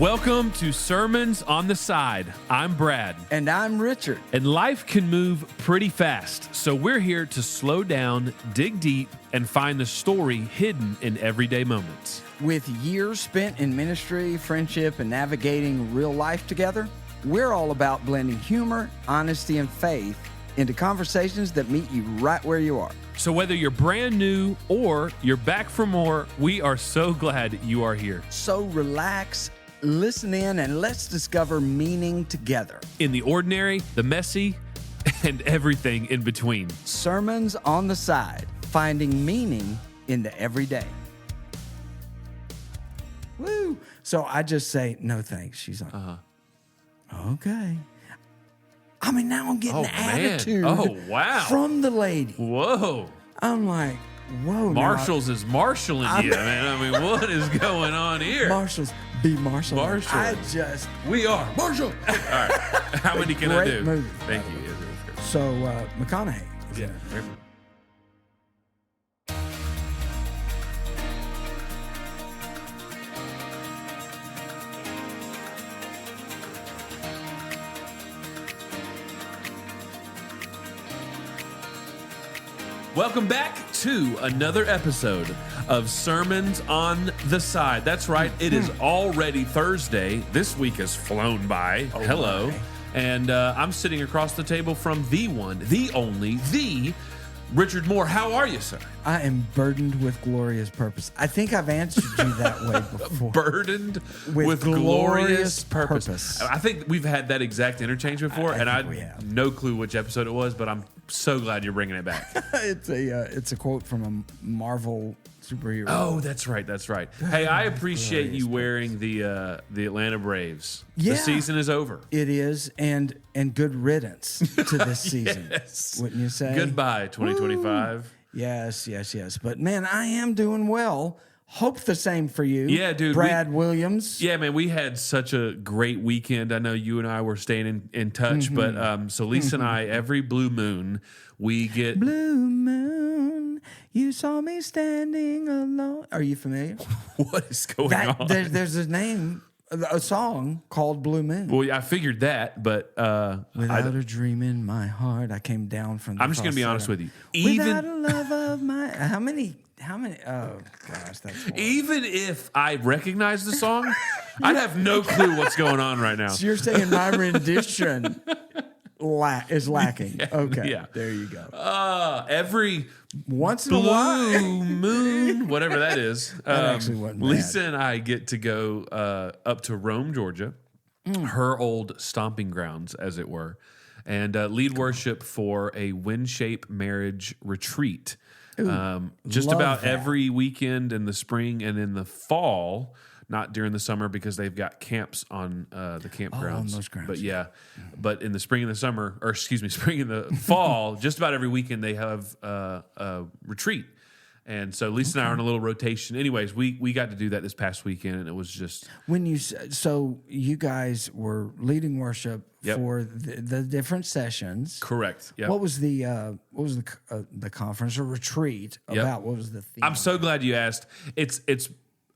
Welcome to Sermons on the Side. I'm Brad. And I'm Richard. And life can move pretty fast, so we're here to slow down, dig deep, and find the story hidden in everyday moments. With years spent in ministry, friendship, and navigating real life together, we're all about blending humor, honesty, and faith into conversations that meet you right where you are. So whether you're brand new or you're back for more, we are so glad you are here. So relax, listen in, and let's discover meaning together. In the ordinary, the messy, and everything in between. Sermons on the Side, finding meaning in the everyday. Woo! So I just say, no thanks. She's like, okay. I mean, now I'm getting attitude from the lady. Whoa. I'm like, whoa. Marshall's is marshalling you, man. I mean, what is going on here? Marshall's, be Marshall. We are Marshall. All right. How many can I do? Movie. Thank you. So, McConaughey. Yeah. Welcome back to another episode of Sermons on the Side. That's right, it is already Thursday. This week has flown by. Oh, hello. my. And I'm sitting across the table from the one, the only, the Richard Moore. How are you, sir? I am burdened with glorious purpose. I think I've answered you that way before. Burdened with glorious purpose. purpose. I think we've had that exact interchange before, and I think we have. no clue which episode it was, but I'm so glad you're bringing it back. It's a quote from a Marvel superhero. Oh, that's right. That's right. Hey, I appreciate you wearing the Atlanta Braves. Yeah. The season is over. It is, and good riddance to this season. Yes. Wouldn't you say? Goodbye, 2025. Woo. Yes. But man, I am doing well. Hope the same for you. Yeah, dude. Brad Williams. Yeah, man, we had such a great weekend. I know you and I were staying in touch, but so Lisa and I, every blue moon, we get... Blue moon, you saw me standing alone. Are you familiar? What is going on? There's a song called Blue Moon. Well, I figured that, but... Without a dream in my heart, I came down from the I'm just going to be honest with you. Without a love of my... How many... Oh, gosh, that's horrible. Even if I recognize the song, I'd have no clue what's going on right now. So you're saying my rendition is lacking. Yeah, okay, yeah. There you go. Every Once in a while. blue moon, whatever that is, That actually wasn't Lisa bad. and I get to go up to Rome, Georgia, her old stomping grounds, as it were, and lead worship for a Windshape marriage retreat. Just love about that. every weekend in the spring and in the fall, not during the summer because they've got camps on the campgrounds. on those grounds. But yeah, but in the spring and the summer, or excuse me, spring and the fall, just about every weekend they have a retreat. And so Lisa and I are on a little rotation. Anyways, we got to do that this past weekend, and it was just... So you guys were leading worship for the different sessions. Correct. Yep. What was the conference or retreat about? What was the theme? I'm so glad you asked. It's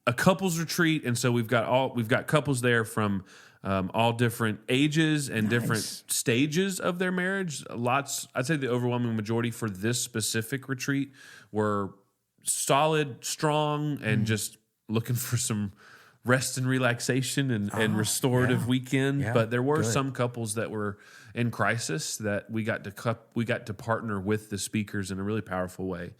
a couples retreat, and so we've got couples there from all different ages and different stages of their marriage. I'd say the overwhelming majority for this specific retreat were solid, strong, and just looking for some rest and relaxation and restorative weekend. Yeah, but there were good. some couples that were in crisis that we got to partner with the speakers in a really powerful way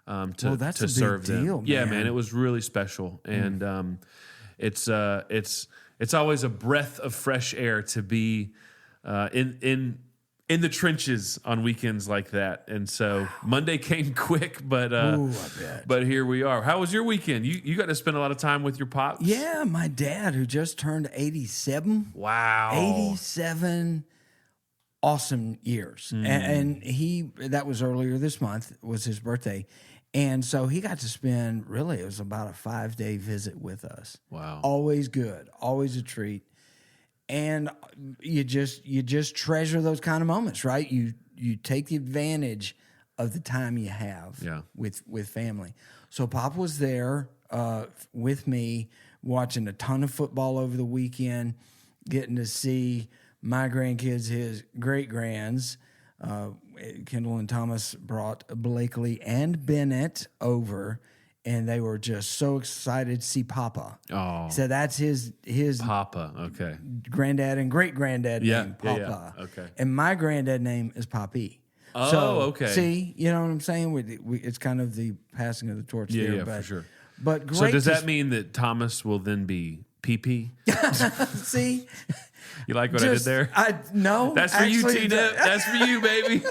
that's to a big serve deal, them. Yeah, man. man, it was really special, and it's always a breath of fresh air to be in the trenches on weekends like that. And so Monday came quick, but I bet. but here we are. How was your weekend? You got to spend a lot of time with your pops? Yeah, my dad, who just turned 87. Wow. 87 awesome years. And that was earlier this month, was his birthday. And so he got to spend, it was about a 5-day visit with us. Wow. Always good, always a treat. And you just treasure those kind of moments, right? You take the advantage of the time you have with family. So Pop was there with me. watching a ton of football over the weekend, getting to see my grandkids, his great-grands. Kendall and Thomas brought Blakely and Bennett over, and they were just so excited to see Papa. Oh, So that's his Papa. Okay. granddad and great-granddad name, Papa. Yeah. Okay. And my granddad name is Papi. Oh, So, okay. See, you know what I'm saying? It's kind of the passing of the torch there. Yeah, but, for sure. But great. So does that mean that Thomas will then be PP? See? You like what I did there? No. That's for you, T-Nip. That's for you, baby.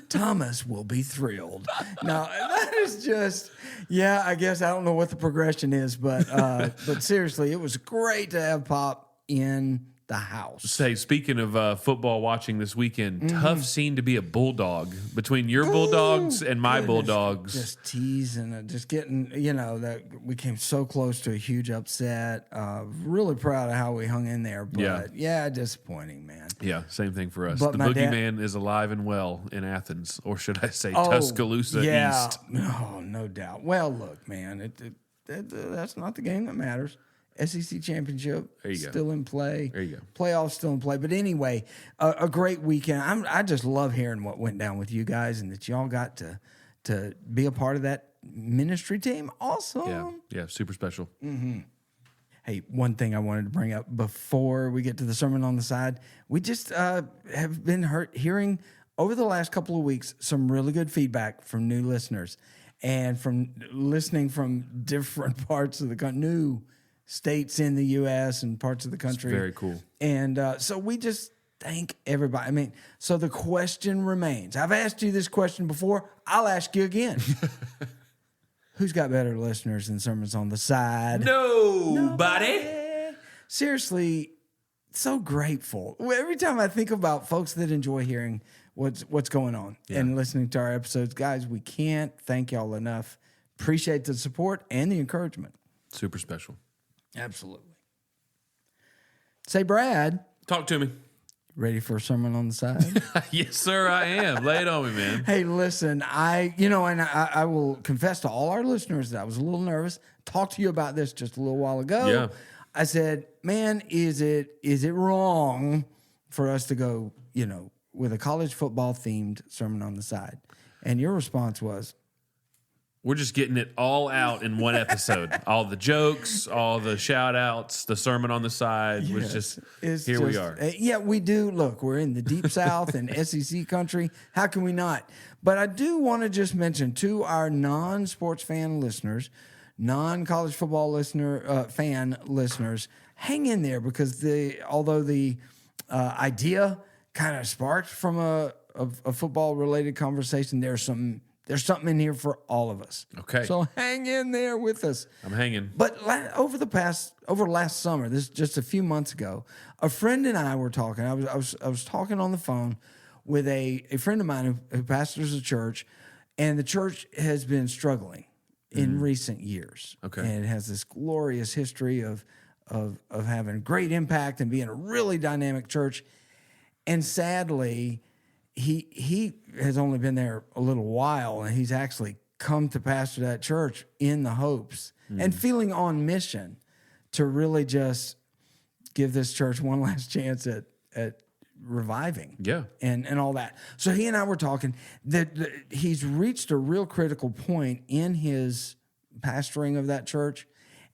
Thomas will be thrilled. No, that is just, yeah, I guess I don't know what the progression is, but seriously, it was great to have Pop in the house. Say, speaking of football watching this weekend, tough scene to be a bulldog between your Bulldogs and my Bulldogs. Just teasing, just getting, that we came so close to a huge upset. Really proud of how we hung in there, but yeah, disappointing, man. Yeah, same thing for us. But the my boogeyman is alive and well in Athens, or should I say Tuscaloosa East? No doubt. Well, look, man, that's not the game that matters. SEC championship still in play. There you go. Playoffs still in play. But anyway, a great weekend. I just love hearing what went down with you guys and that y'all got to be a part of that ministry team. Awesome. Yeah, super special. Mm-hmm. Hey, one thing I wanted to bring up before we get to the sermon on the side, we just have been hearing over the last couple of weeks some really good feedback from new listeners and from listening from different parts of the country, new states in the U.S. and parts of the country. It's very cool. And so we just thank everybody. I mean, so the question remains. I've asked you this question before. I'll ask you again. Who's got better listeners than Sermons on the Side? Nobody. Seriously, so grateful. Every time I think about folks that enjoy hearing what's going on and listening to our episodes, guys, we can't thank y'all enough. Appreciate the support and the encouragement. Super special. Absolutely. Say, Brad. Talk to me. Ready for a sermon on the side? Yes, sir, I am. Lay it on me, man. Hey, listen, I will confess to all our listeners that I was a little nervous. Talked to you about this just a little while ago. Yeah. I said, man, is it wrong for us to go, with a college football themed sermon on the side? And your response was, we're just getting it all out in one episode. All the jokes, all the shout outs, the sermon on the side was just, we are. Yeah, we do. Look, we're in the deep South and SEC country. How can we not? But I do want to just mention to our non-sports fan listeners, non-college football fan listeners, hang in there because although the idea kind of sparked from a football-related conversation, there's something in here for all of us. Okay. So hang in there with us. I'm hanging. But over last summer, this just a few months ago, a friend and I were talking. I was talking on the phone with a friend of mine who pastors a church, and the church has been struggling in recent years. Okay. And it has this glorious history of having great impact and being a really dynamic church. And sadly, he has only been there a little while, and he's actually come to pastor that church in the hopes and feeling on mission to really just give this church one last chance at reviving. Yeah. And all that. So he and I were talking that he's reached a real critical point in his pastoring of that church,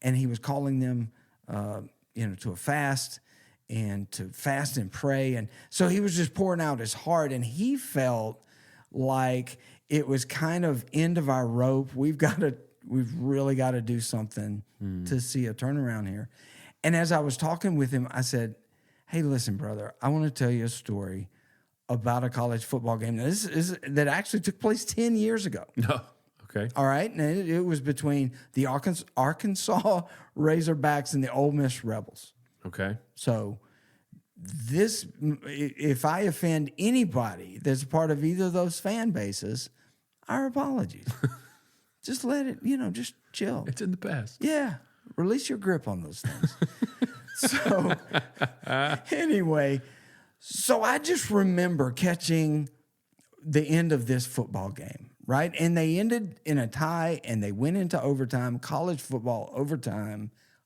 and he was calling them to a fast and to fast and pray. And so he was just pouring out his heart, and he felt like it was kind of end of our rope. We've really got to do something to see a turnaround here. And as I was talking with him, I said, hey, listen, brother, I want to tell you a story about a college football game that actually took place 10 years ago. No. Okay. All right. And it was between the Arkansas Razorbacks and the Ole Miss Rebels. Okay. So if I offend anybody that's a part of either of those fan bases, our apologies. Just let it, just chill. It's in the past. Yeah. Release your grip on those things. So anyway, I just remember catching the end of this football game, right? And they ended in a tie, and they went into overtime, college football overtime,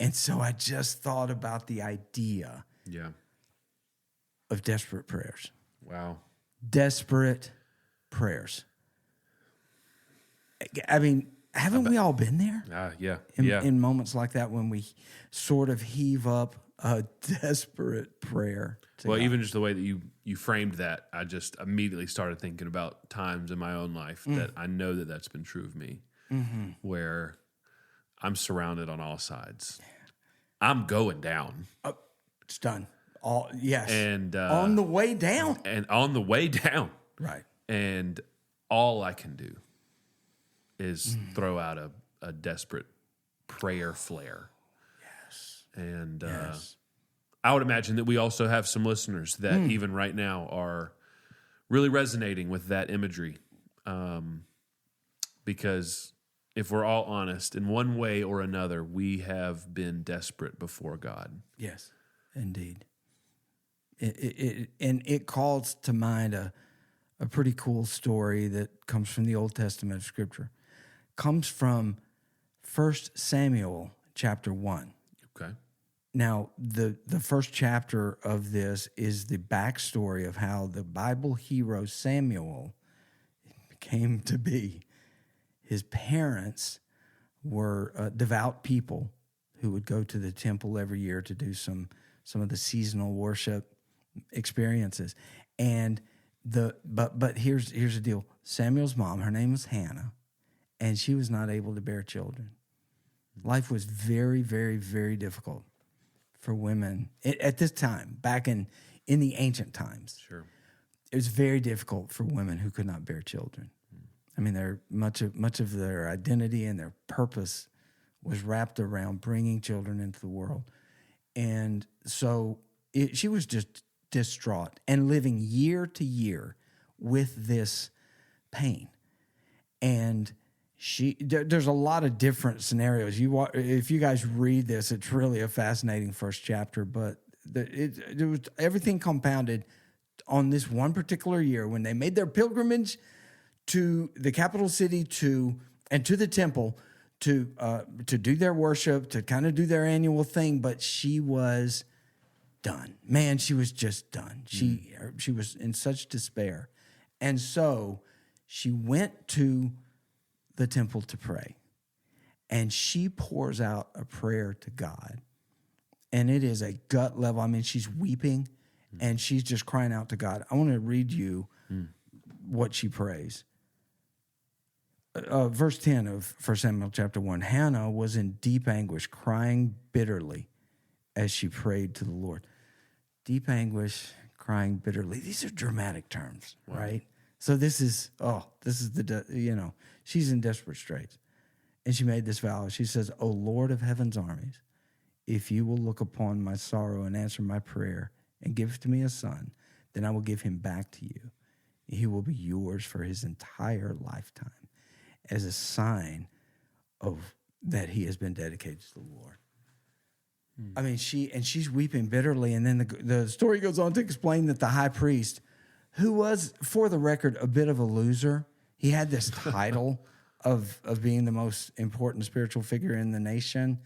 And so I just thought about the idea of desperate prayers. Wow. Desperate prayers. I mean, haven't we all been there? In moments like that when we sort of heave up a desperate prayer to God. Even just the way that you framed that, I just immediately started thinking about times in my own life that I know that that's been true of me, where I'm surrounded on all sides. I'm going down. It's done. And on the way down. And on the way down. Right. And all I can do is throw out a desperate prayer flare. Yes. And I would imagine that we also have some listeners that even right now are really resonating with that imagery. Because if we're all honest, in one way or another, we have been desperate before God. Yes, indeed. It calls to mind a pretty cool story that comes from the Old Testament of Scripture. Comes from 1 Samuel chapter 1. Okay. Now, the first chapter of this is the backstory of how the Bible hero Samuel came to be. His parents were devout people who would go to the temple every year to do some of the seasonal worship experiences. And but here's the deal. Samuel's mom, her name was Hannah, and she was not able to bear children. Life was very, very, very difficult for women at this time, back in the ancient times. Sure. It was very difficult for women who could not bear children. I mean, much of their identity and their purpose was wrapped around bringing children into the world. And so she was just distraught and living year to year with this pain. And there's a lot of different scenarios. If you guys read this, it's really a fascinating first chapter, but it was everything compounded on this one particular year when they made their pilgrimage to the capital city and to the temple to do their worship, to kind of do their annual thing, but she was done. Man, she was just done. She was in such despair. And so she went to the temple to pray. And she pours out a prayer to God. And it is a gut level. I mean, she's weeping and she's just crying out to God. I want to read you what she prays. Verse 10 of 1 Samuel chapter 1, Hannah was in deep anguish, crying bitterly as she prayed to the Lord. Deep anguish, crying bitterly. These are dramatic terms, right? So this is she's in desperate straits. And she made this vow. She says, O Lord of heaven's armies, if you will look upon my sorrow and answer my prayer and give to me a son, then I will give him back to you. He will be yours for his entire lifetime as a sign of that he has been dedicated to the Lord. I mean, she's weeping bitterly. And then the story goes on to explain that the high priest, who was, for the record, a bit of a loser, he had this title of being the most important spiritual figure in the nation,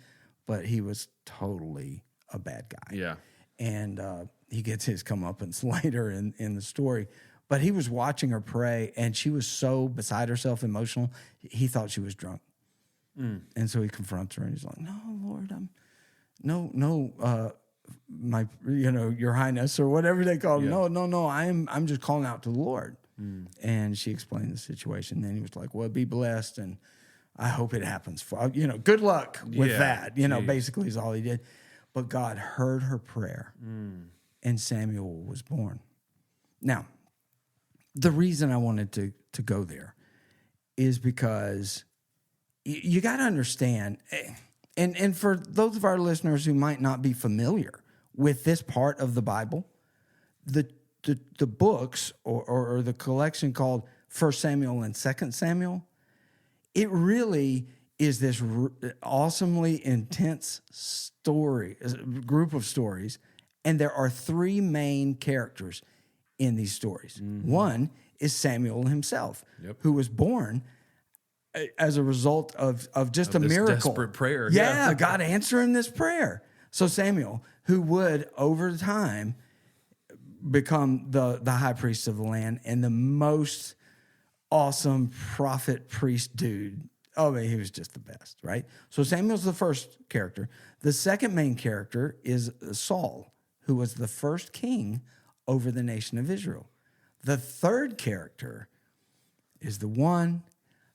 but he was totally a bad guy. Yeah. And he gets his comeuppance later in the story. But he was watching her pray, and she was so beside herself, emotional, he thought she was drunk. And so he confronts her, and he's like, no, Lord, my, your highness, or whatever they call him. No, I'm just calling out to the Lord. And she explained the situation. Then he was like, well, be blessed, and I hope it happens for, good luck with that. Basically is all he did. But God heard her prayer, and Samuel was born. Now, the reason I wanted to go there is because you got to understand, and for those of our listeners who might not be familiar with this part of the Bible, the books or the collection called 1 Samuel and 2 Samuel, it really is this awesomely intense group of stories, and there are three main characters in these stories. One is Samuel himself, who was born as a result of just a this miracle. desperate prayer. Yeah, God answering this prayer. So Samuel, who would over time become the high priest of the land and the most awesome prophet priest dude. Oh, man, he was just the best, right? So Samuel's the first character. The second main character is Saul, who was the first king over the nation of Israel. The third character is the one,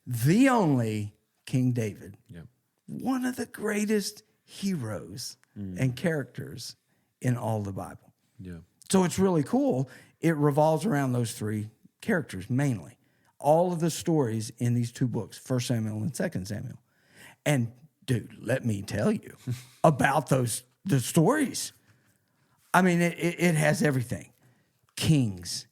the only King David. Yeah. One of the greatest heroes and characters in all the Bible. Yeah. So it's really cool. It revolves around those three characters mainly. All of the stories in these two books, 1 Samuel and 2 Samuel. And dude, let me tell you about the stories. I mean, it has everything. Kings,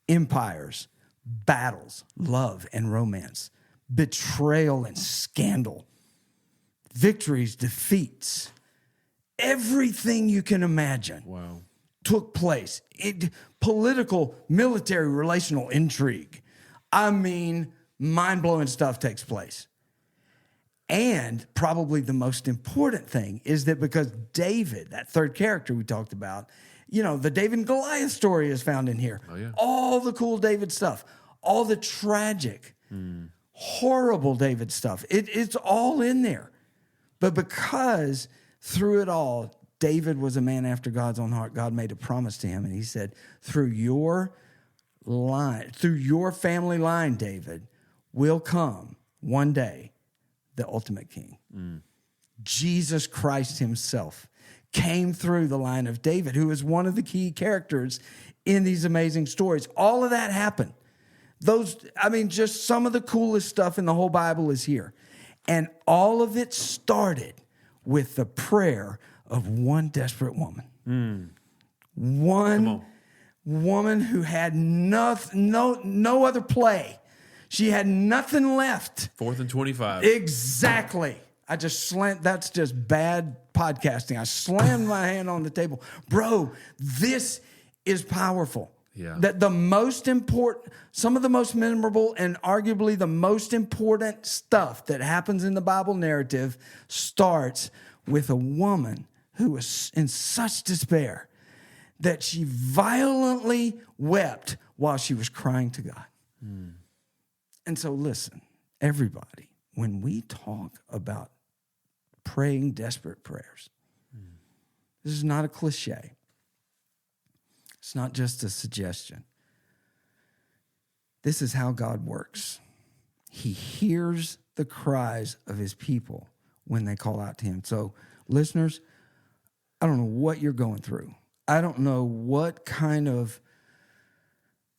empires, battles, love and romance, betrayal and scandal, victories, defeats, everything you can imagine. Wow. Took place. Political, military, relational intrigue. I mean, mind-blowing stuff takes place. And probably the most important thing is that because David, that third character we talked about, the David and Goliath story is found in here. Oh, yeah. All the cool David stuff, all the tragic, horrible David stuff. It's all in there. But because through it all, David was a man after God's own heart. God made a promise to him, and he said, through your family line, David, will come one day the ultimate king. Jesus Christ himself came through the line of David, who is one of the key characters in these amazing stories. All of that happened. Just some of the coolest stuff in the whole Bible is here. And all of it started with the prayer of one desperate woman. One woman who had no other play. She had nothing left. 4th and 25. Exactly. That's just bad podcasting. I slammed my hand on the table. Bro, this is powerful. Yeah. That some of the most memorable and arguably the most important stuff that happens in the Bible narrative starts with a woman who was in such despair that she violently wept while she was crying to God. And so listen, everybody, when we talk about praying desperate prayers, this is not a cliche. It's not just a suggestion. This is how God works. He hears the cries of his people when they call out to him. So, listeners, I don't know what you're going through. I don't know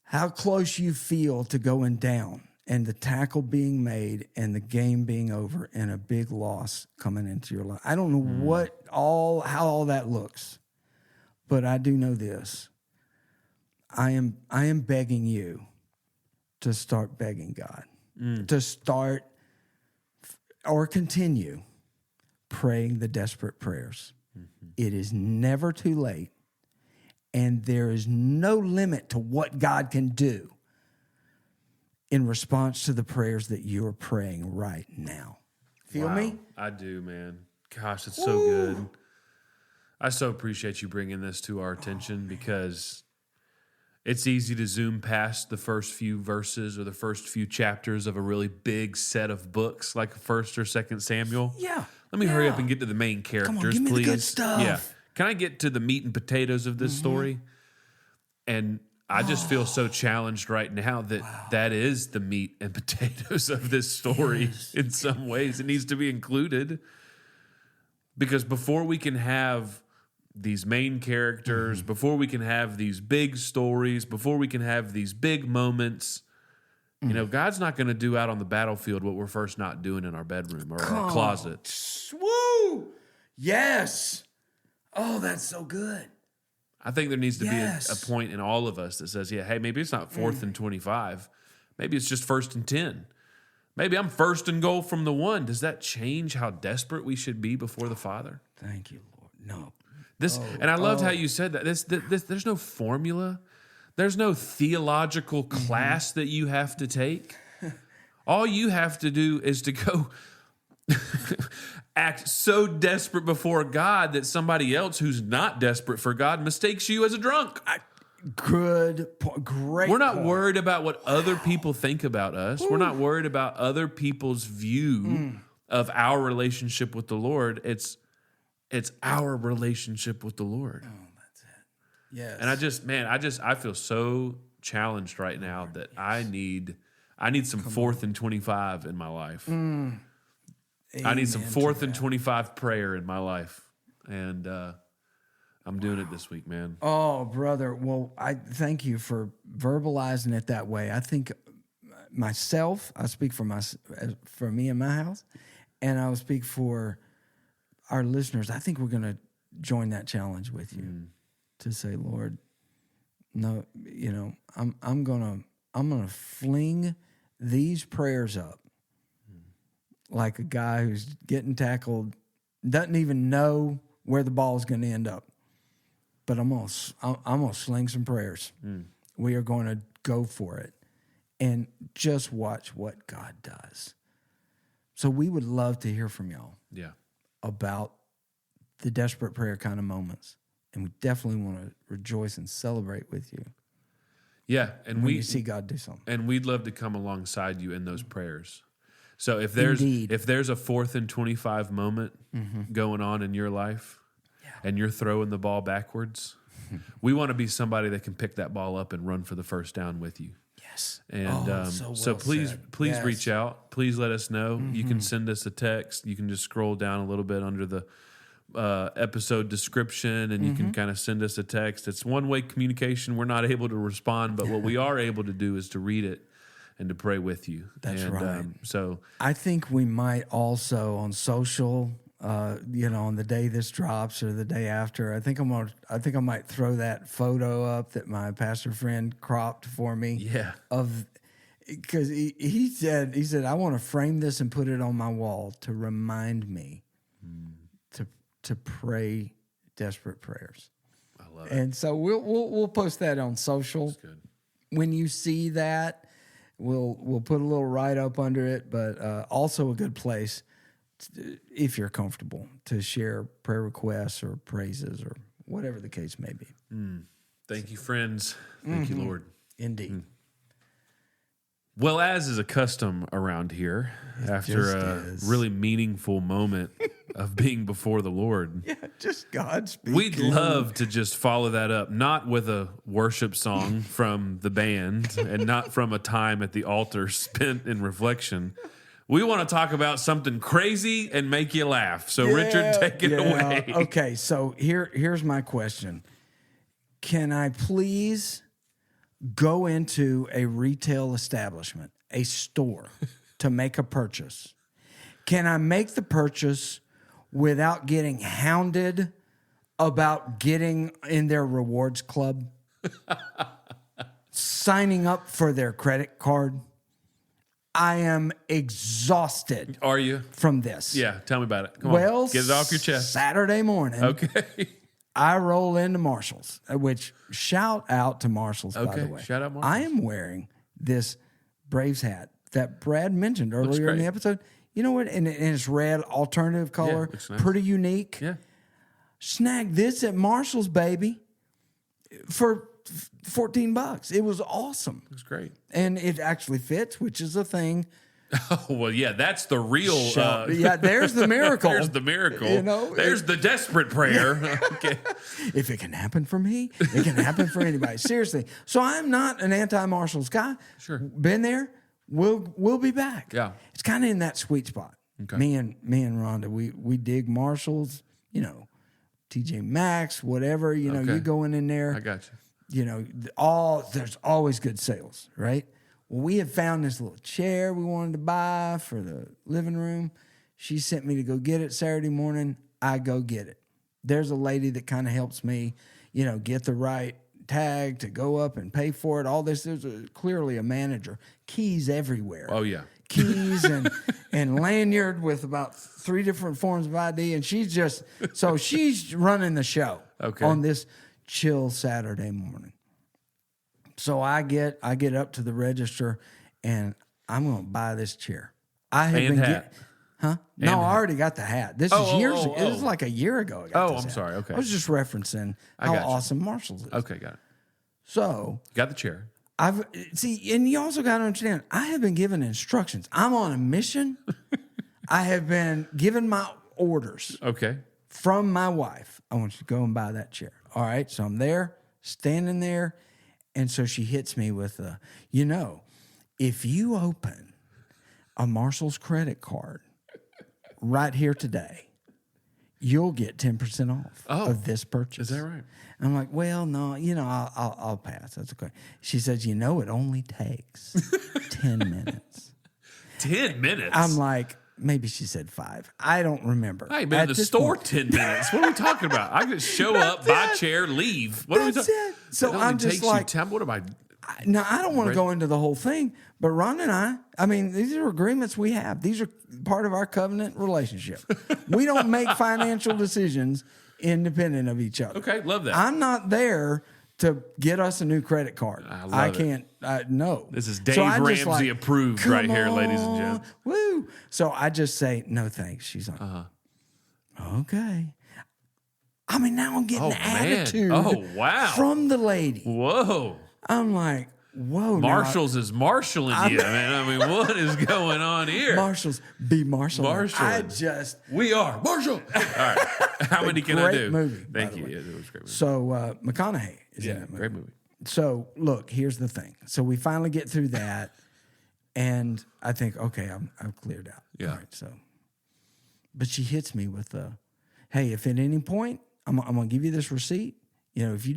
how close you feel to going down and the tackle being made and the game being over and a big loss coming into your life. I don't know how all that looks, but I do know this. I am begging you to start begging God, to start or continue praying the desperate prayers. It is never too late, and there is no limit to what God can do in response to the prayers that you are praying right now. Feel me? I do, man. Gosh, it's so good. I so appreciate you bringing this to our attention because it's easy to zoom past the first few verses or the first few chapters of a really big set of books like 1st or 2nd Samuel. Yeah. Let me hurry up and get to the main characters, Come on, give me please. the good stuff. Yeah. Can I get to the meat and potatoes of this story? And I just feel so challenged right now that is the meat and potatoes of this story in some ways. It needs to be included. Because before we can have these main characters, before we can have these big stories, before we can have these big moments, God's not going to do out on the battlefield what we're first not doing in our bedroom or our closet. Woo! Yes. Oh, that's so good. I think there needs to be a point in all of us that says, hey, maybe it's not 4th and 25. Maybe it's just 1st and 10. Maybe I'm 1st and goal from the 1. Does that change how desperate we should be before the Father? Thank you, Lord. No. And I loved how you said that. There's no formula. There's no theological class that you have to take. All you have to do is to go act so desperate before God that somebody else who's not desperate for God mistakes you as a drunk. Good point. Great. We're not point. worried about what other people think about us. We're not worried about other people's view of our relationship with the Lord. It's our relationship with the Lord. Oh, that's it. Yes. And I feel so challenged right now that I need some 4th and 25 in my life. I need some 4th and 25 prayer in my life. And I'm doing it this week, man. Oh, brother. Well, I thank you for verbalizing it that way. I think myself, I speak for me and my house, and I will speak for our listeners. I think we're going to join that challenge with you to say, Lord, no, I'm going to fling these prayers up like a guy who's getting tackled, doesn't even know where the ball is going to end up. But I'm gonna sling some prayers. We are going to go for it, and just watch what God does. So we would love to hear from y'all. Yeah. About the desperate prayer kind of moments, and we definitely want to rejoice and celebrate with you. Yeah, and when you see God do something, and we'd love to come alongside you in those prayers. So if there's a 4th and 25 moment going on in your life. And you're throwing the ball backwards, we want to be somebody that can pick that ball up and run for the first down with you. Yes. And so please yes. reach out. Please let us know. You can send us a text. You can just scroll down a little bit under the episode description, and you can kind of send us a text. It's one-way communication. We're not able to respond, but what we are able to do is to read it and to pray with you. That's right. So I think we might also on social. On the day this drops or the day after, I think I might throw that photo up that my pastor friend cropped for me. Yeah. Because he said I want to frame this and put it on my wall to remind me to pray desperate prayers. I love it. And so we'll post that on social. That's good. When you see that, we'll put a little write up under it, but also a good place. If you're comfortable to share prayer requests or praises or whatever the case may be. Thank you, friends. Thank you, Lord. Indeed. Well, as is a custom around here, after a really meaningful moment of being before the Lord, just God speaking. We'd love to just follow that up, not with a worship song from the band and not from a time at the altar spent in reflection. We want to talk about something crazy and make you laugh. So, Richard, take it away. Okay, so here's my question. Can I please go into a retail establishment, a store, to make a purchase? Can I make the purchase without getting hounded about getting in their rewards club? Signing up for their credit card? I am exhausted. Are you? From this. Yeah, tell me about it. Come on, get it off your chest. Saturday morning. Okay. I roll into Marshall's, which shout out to Marshall's, by the way. Shout out Marshall's. I am wearing this Braves hat that Brad mentioned earlier in the episode. You know what? And it's red, alternative color, looks nice. Pretty unique. Yeah. Snag this at Marshall's, baby, for $14. It was awesome. It was great. And it actually fits, which is a thing. Oh, well, yeah, that's the real... there's the miracle. There's the miracle. There's the desperate prayer. Yeah. Okay. If it can happen for me, it can happen for anybody. Seriously. So I'm not an anti-Marshalls guy. Sure. Been there. We'll be back. Yeah. It's kind of in that sweet spot. Okay. Me and Rhonda, we dig Marshalls, TJ Maxx, whatever, you going in there. I got you. There's always good sales, right? Well, we had found this little chair we wanted to buy for the living room. She sent me to go get it Saturday morning. I go get it. There's a lady that kind of helps me, get the right tag to go up and pay for it. All this, there's clearly a manager. Keys everywhere. Oh, yeah. Keys and lanyard with about 3 different forms of ID. And she's running the show on this chill Saturday morning. So I get up to the register, and I'm going to buy this chair. I have And been hat. Huh? No, I already got the hat. This is years ago. It was like a year ago. I got this I'm hat. sorry. Okay. I was just referencing how awesome Marshall's is. Okay, got it. So Got the chair. and you also got to understand, I have been given instructions. I'm on a mission. I have been given my orders Okay. from my wife. I want you to go and buy that chair. All right. So I'm there, standing there. And so she hits me with if you open a Marshall's credit card right here today, you'll get 10% off of this purchase. Is that right? I'm like, well, no, I'll pass. That's okay. She says, it only takes 10 minutes. 10 minutes? I'm like, maybe she said 5. I don't remember. I ain't been in the store 10 minutes. What are we talking about? I could show up, buy a chair, leave. What are we talking about? So I'm just like, what am I? Now, I don't want to go into the whole thing, but Ron and I mean, these are agreements we have. These are part of our covenant relationship. We don't make financial decisions independent of each other. Okay, love that. I'm not there to get us a new credit card. I can't. No. This is Dave Ramsey approved right here, ladies and gentlemen. Woo. So I just say, no thanks. She's like, okay. I mean, now I'm getting attitude from the lady. Whoa. I'm like, whoa. Marshall's is marshalling you, man. I mean, what is going on here? Marshall's be Marshall. We are Marshall. All right. How many can I do? Great movie. Thank you. Yeah, it was a great movie. So McConaughey is in that movie. Great movie. So look, here's the thing. So we finally get through that, and I think, okay, I've cleared out. Yeah. All right, so, but she hits me with hey, if at any point I'm gonna give you this receipt. If you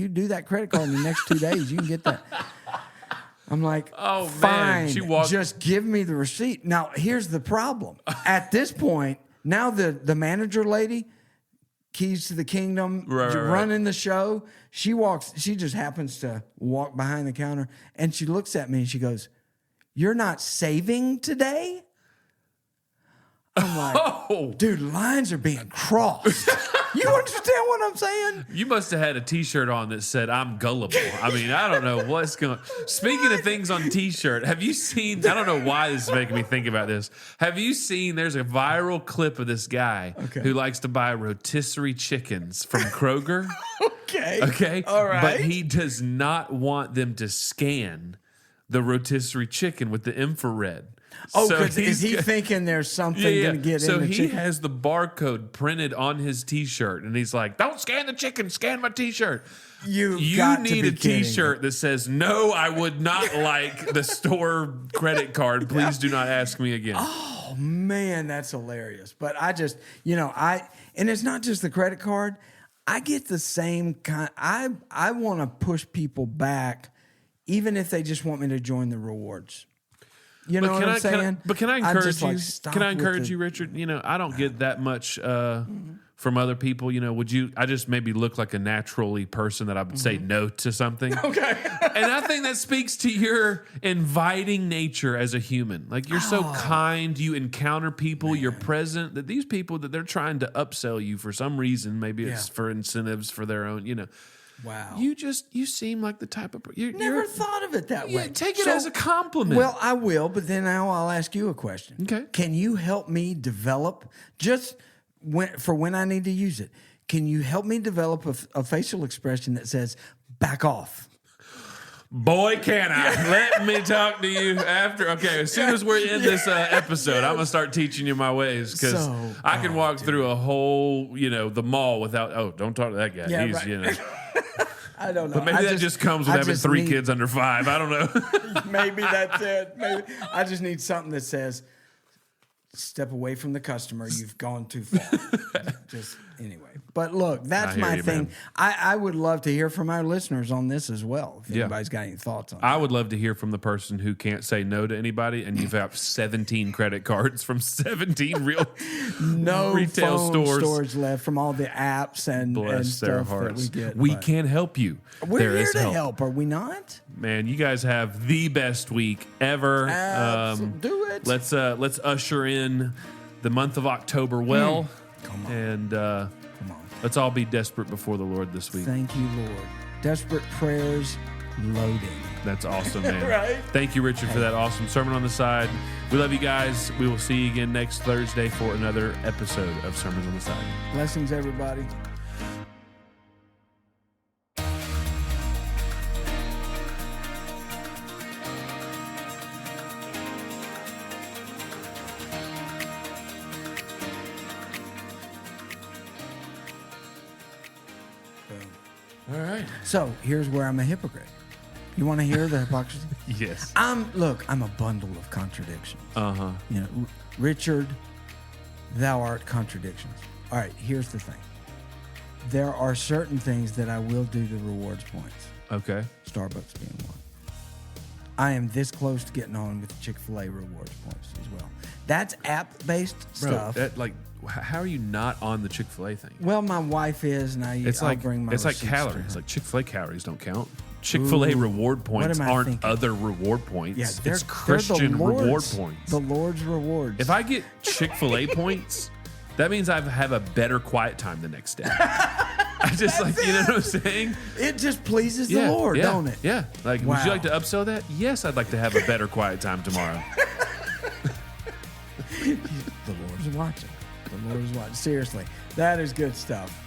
do that credit card in the next 2 days, you can get that. I'm like, oh, fine, man. just give me the receipt. Now, here's the problem. At this point, now the manager lady, keys to the kingdom, running the show, she just happens to walk behind the counter, and she looks at me and she goes, "You're not saving today?" I'm like, dude, lines are being crossed. You understand what I'm saying? You must have had a T-shirt on that said, "I'm gullible." I mean, I don't know what's going on. Speaking of things on T-shirt, have you seen, I don't know why this is making me think about this. Have you seen, there's a viral clip of this guy who likes to buy rotisserie chickens from Kroger. Okay. All right. But he does not want them to scan the rotisserie chicken with the infrared. Oh, because is he thinking there's something going to get in the chicken? So he has the barcode printed on his T-shirt, and he's like, "Don't scan the chicken, scan my T-shirt." You need a T-shirt that says, "No, I would not like the store credit card. Please do not ask me again." Oh, man, that's hilarious. But I just, and it's not just the credit card. I get the same kind. I want to push people back, even if they just want me to join the rewards. You know what I'm saying? Can I encourage you? Can I encourage you, Richard? I don't get that much from other people. Would you? I just maybe look like a naturally person that I would say no to something. Okay. And I think that speaks to your inviting nature as a human. Like, you're so kind. You encounter people. You're present. That these people that they're trying to upsell you for some reason. Maybe it's for incentives for their own. Wow. You seem like the type of never thought of it that way. Take it as a compliment. Well, I will, but then now I'll ask you a question. Okay. Can you help me develop when I need to use it? Can you help me develop a facial expression that says "back off"? Boy, can I. Let me talk to you after. Okay, as soon as we're in this episode, I'm going to start teaching you my ways, because I can walk through a whole, the mall without, don't talk to that guy. Yeah, He's, I don't know. But maybe that just comes with having 3 kids under 5. I don't know. Maybe that's it. Maybe I just need something that says, "Step away from the customer. You've gone too far." Just anyway. But look, that's my thing. I would love to hear from our listeners on this as well. If anybody's got any thoughts on it. I would love to hear from the person who can't say no to anybody, and you've got 17 credit cards from 17 real retail stores left from all the apps and stuff that we get. We can help you. We're here to help, are we not? Man, you guys have the best week ever. Do it. Let's usher in the month of October well. Come on. And Come on. let's all be desperate before the Lord this week. Thank you, Lord. Desperate prayers loading. That's awesome, man. Right? Thank you, Richard, for that awesome sermon on the side. We love you guys. We will see you again next Thursday for another episode of Sermons on the Side. Blessings, everybody. All right. So here's where I'm a hypocrite. You want to hear the hypocrisy? Yes. I'm a bundle of contradictions. Uh-huh. You know, Richard, thou art contradictions. All right, here's the thing. There are certain things that I will do to rewards points. Okay. Starbucks being one. I am this close to getting on with Chick-fil-A rewards points as well. That's app-based stuff. How are you not on the Chick-fil-A thing? Well, my wife is, and I'll bring my it's like receipts to calories. her. Like Chick-fil-A calories don't count. Chick-fil-A reward points am I aren't thinking? other reward points. Yeah, it's Christian reward points. The Lord's rewards. If I get Chick-fil-A points, that means I have a better quiet time the next day. I just you know what I'm saying? It just pleases the Lord, don't it? Yeah. Like, would you like to upsell that? Yes, I'd like to have a better quiet time tomorrow. The Lord's watching. The Lord's watching. Seriously, that is good stuff.